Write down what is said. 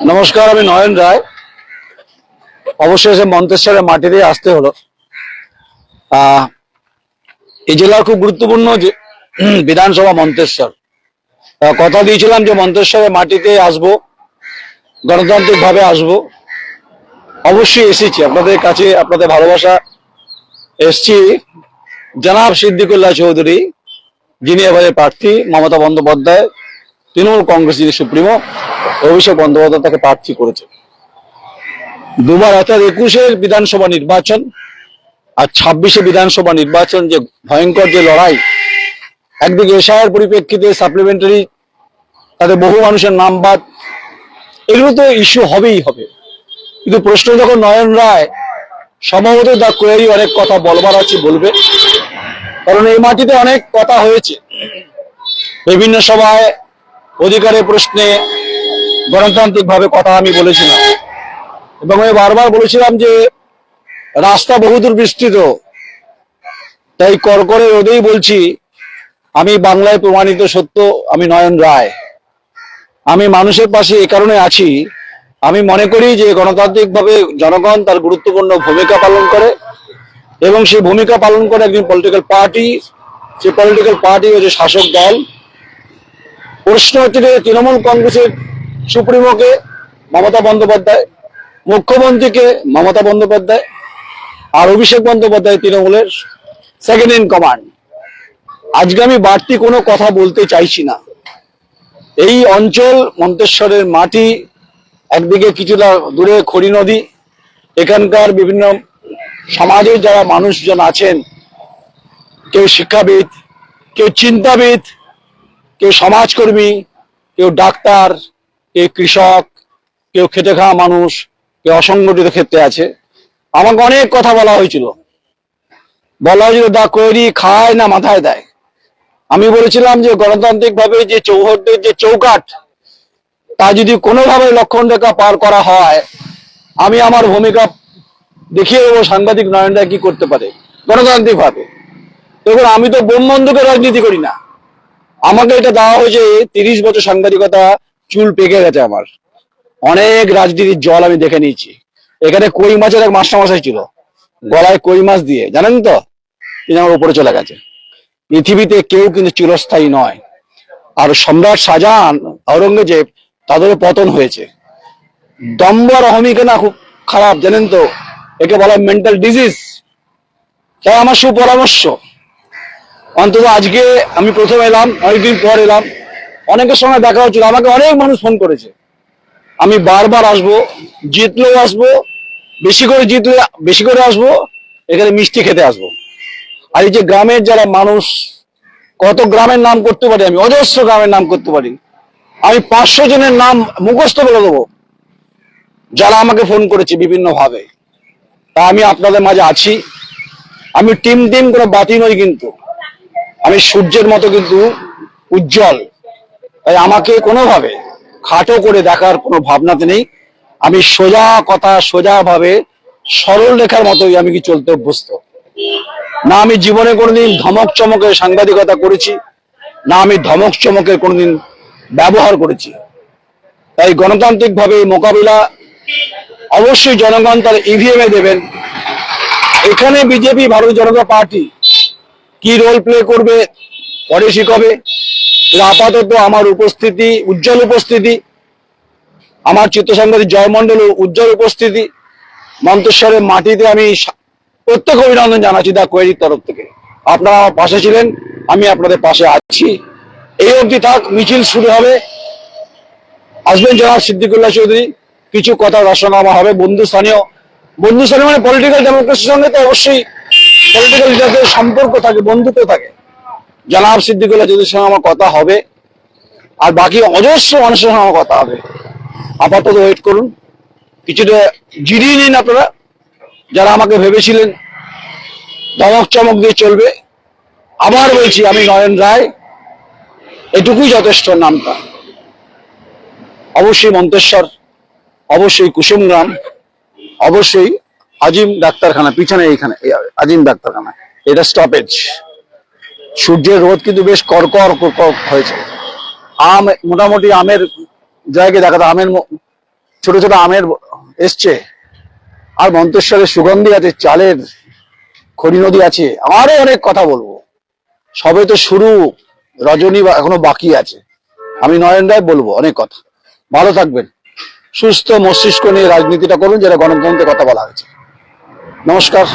নমস্কার, আমি নয়ন রায়। অবশেষে মন্তেশ্বরের মাটি দিয়ে আসতে হলো। এই জেলার খুব গুরুত্বপূর্ণ যে বিধানসভা মন্তেশ্বর। কথা দিয়েছিলাম যে মন্তেশ্বরের মাটিতে আসবো, গণতান্ত্রিক ভাবে আসবো। অবশ্যই এসেছি আপনাদের কাছে, আপনাদের ভালোবাসা এসছি। জনাব সিদ্দিকুল্লাহ চৌধুরী, যিনি এবারে প্রার্থী, মমতা বন্দ্যোপাধ্যায়, তৃণমূল কংগ্রেস যিনি সুপ্রিমো, অভিষেক বন্দ্যোপাধ্যায় তাকে প্রার্থী করেছে দুবার, অর্থাৎ 21-এর বিধানসভা নির্বাচন আর 26-এ বিধানসভা নির্বাচন। যে ভয়ঙ্কর যে লড়াই, একদিকে এসআইআর পরিপ্রেক্ষিতে সাপ্লিমেন্টারি, তাতে বহু মানুষের নাম বাদ, এগুলো তো ইস্যু হবেই হবে। কিন্তু প্রশ্ন যখন নয়ন রায়, সম্ভবত দা কোয়েরি অনেক কথা বলবার আছে, বলবে। কারণ এই মাটিতে অনেক কথা হয়েছে বিভিন্ন সভায়, অধিকারের প্রশ্নে গণতান্ত্রিক ভাবে কথা আমি বলেছিলাম, এবং আমি বারবার বলেছিলাম যে রাস্তা বহুদূর বিস্তৃত, তাই করকরে রোদেই বলছি, আমি বাংলায় প্রমাণিত সত্য, আমি নয়ন রায়। আমি মানুষের পাশে এ কারণে আছি, আমি মনে করি যে গণতান্ত্রিক ভাবে জনগণ তার গুরুত্বপূর্ণ ভূমিকা পালন করে, এবং সেই ভূমিকা পালন করে একজন পলিটিক্যাল পার্টি। সেই পলিটিক্যাল পার্টি হচ্ছে শাসক দল। প্রশ্ন হচ্ছে যে তৃণমূল কংগ্রেসের সুপ্রিমোকে মমতা বন্দ্যোপাধ্যায়, মুখ্যমন্ত্রীকে মমতা বন্দ্যোপাধ্যায়, আর অভিষেক বন্দ্যোপাধ্যায় তৃণমূলের সেকেন্ড ইন কমান্ড। আজকে আমি বাড়তি কোনো কথা বলতে চাইছি না। এই অঞ্চল মন্তেশ্বরের মাটি, একদিকে কিছুটা দূরে খড়ি নদী, এখানকার বিভিন্ন সমাজের যারা মানুষজন আছেন, কেউ শিক্ষাবিদ, কেউ চিন্তাবিদ, কেউ সমাজকর্মী, কেউ ডাক্তার, কেউ কৃষক, কেউ খেটে খাওয়া মানুষ, কেউ অসংগঠিত ক্ষেত্রে আছে। আমাকে অনেক কথা বলা হয়েছিল দা কোয়েরি খায় না মাথায় দেয়। আমি বলেছিলাম যে গণতান্ত্রিক ভাবে যে চৌহদ্দের যে চৌকাঠ, তা যদি কোনোভাবে লক্ষণ রেখা পার করা হয়, আমি আমার ভূমিকা দেখিয়ে দেবো সাংবাদিক নয়ন রায় কি করতে পারে গণতান্ত্রিক ভাবে। দেখুন, আমি তো বোম বন্ধুকে রাজনীতি করি না। আমাকে এটা দেওয়া হয়েছে 30 বছর সাংবাদিকতা, চুল পেকে গেছে আমার। অনেক রাজনীতির জল আমি দেখে নিয়েছি। এখানে কই মাছের এক মাস্টারমশাই ছিল, গলায় কই মাছ দিয়ে, জানেন তো, তিনি আমার উপরে চলে গেছে। পৃথিবীতে কেউ কিন্তু চিরস্থায়ী নয়। আর সম্রাট শাহজাহান, আওরঙ্গজেব, তাদের পতন হয়েছে। দম্ভ আর অহমিকা খুব খারাপ, জানেন তো, একে বলা মেন্টাল ডিজিজ। তাই আমার সুপরামর্শ, অন্তত আজকে আমি প্রথম এলাম, অনেকদিন পর এলাম, অনেকের সঙ্গে দেখা হচ্ছিল, আমাকে অনেক মানুষ ফোন করেছে। আমি বারবার আসবো, জিতলেও আসবো, বেশি করে জিতলে বেশি করে আসবো, এখানে মিষ্টি খেতে আসবো। আর এই যে গ্রামের যারা মানুষ, কত গ্রামের নাম করতে পারি আমি, অজস্র গ্রামের নাম করতে পারি। আমি 500 জনের নাম মুখস্থ বলে দেবো, যারা আমাকে ফোন করেছে বিভিন্ন ভাবে। তা আমি আপনাদের মাঝে আছি। আমি টিম কোনো বাতি নই, কিন্তু আমি সূর্যের মতো কিন্তু উজ্জ্বল। তাই আমাকে কোনোভাবে খাটো করে দেখার কোনো ভাবনাতে নেই। আমি সোজা কথা, সোজা ভাবে, সরল রেখার মতোই আমি কি চলতে অভ্যস্ত। না আমি জীবনে কোনোদিন ধমক চমকের সাংবাদিকতা করেছি, না আমি ধমক চমকের কোনোদিন ব্যবহার করেছি। তাই গণতান্ত্রিক ভাবে মোকাবিলা অবশ্যই জনগণ তার ইভিএম এ দেবেন। এখানে বিজেপি, ভারতীয় জনতা পার্টি কি রোল প্লে করবে পরে শিখাবে। আপাতত আমার উপস্থিতি, উজ্জ্বল উপস্থিতি, আমার চিত্র সাংবাদিক জয় মণ্ডল উজ্জ্বল উপস্থিতি মন্তেশ্বরের মাটিতে, আমি প্রত্যেক অভিনন্দন জানাচ্ছি দা কোয়েরির তরফ থেকে। আপনারা আমার পাশে ছিলেন, আমি আপনাদের পাশে আছি। এই অবধি থাক, মিছিল শুরু হবে। আসবেন জনাব সিদ্দিকুল্লাহ চৌধুরী, কিছু কথা রচনা হবে। বন্ধু স্থানীয় মানে পলিটিক্যাল ডেমোক্রেসির সঙ্গে তো অবশ্যই পলিটিক্যাল লিডারদের সম্পর্ক থাকে, বন্ধুত্ব থাকে। জনাব সিদ্দিকুল্লাহ চৌধুরীর সঙ্গে আমার কথা হবে, আর বাকি অজস্র মানুষের সঙ্গে আমার কথা হবে। আপাতত ওয়েট করুন, কিছুটা জিরিয়ে নিন আপনারা। যারা আমাকে ভেবেছিলেন ধমক চমক দিয়ে চলবে, আবার বলছি, আমি নয়ন রায়, এটুকুই যথেষ্ট। নামটা অবশ্যই মন্তেশ্বর, অবশ্যই কুসুমগ্রাম, অবশ্যই আজিম ডাক্তারখানা পিছনে, এইখানে আজিম ডাক্তারখানা, এটা স্টপেজ। সূর্যের রোদ কিন্তু বেশ কড়কড় হয়েছে। মোটামুটি আমের জায়গায় দেখাতো, আমের ছোট ছোট আমের এসছে, আর মন্তেশ্বরের সুগন্ধি আছে, চালের খড়ি নদী আছে, আরো অনেক কথা বলবো। সবে তো শুরু, রজনী এখনো বাকি আছে। আমি নয়ন রায় বলবো অনেক কথা। ভালো থাকবেন, সুস্থ মস্তিষ্ক নিয়ে রাজনীতিটা করুন, যেটা গণতন্ত্রের কথা বলা হয়েছে। নমস্কার।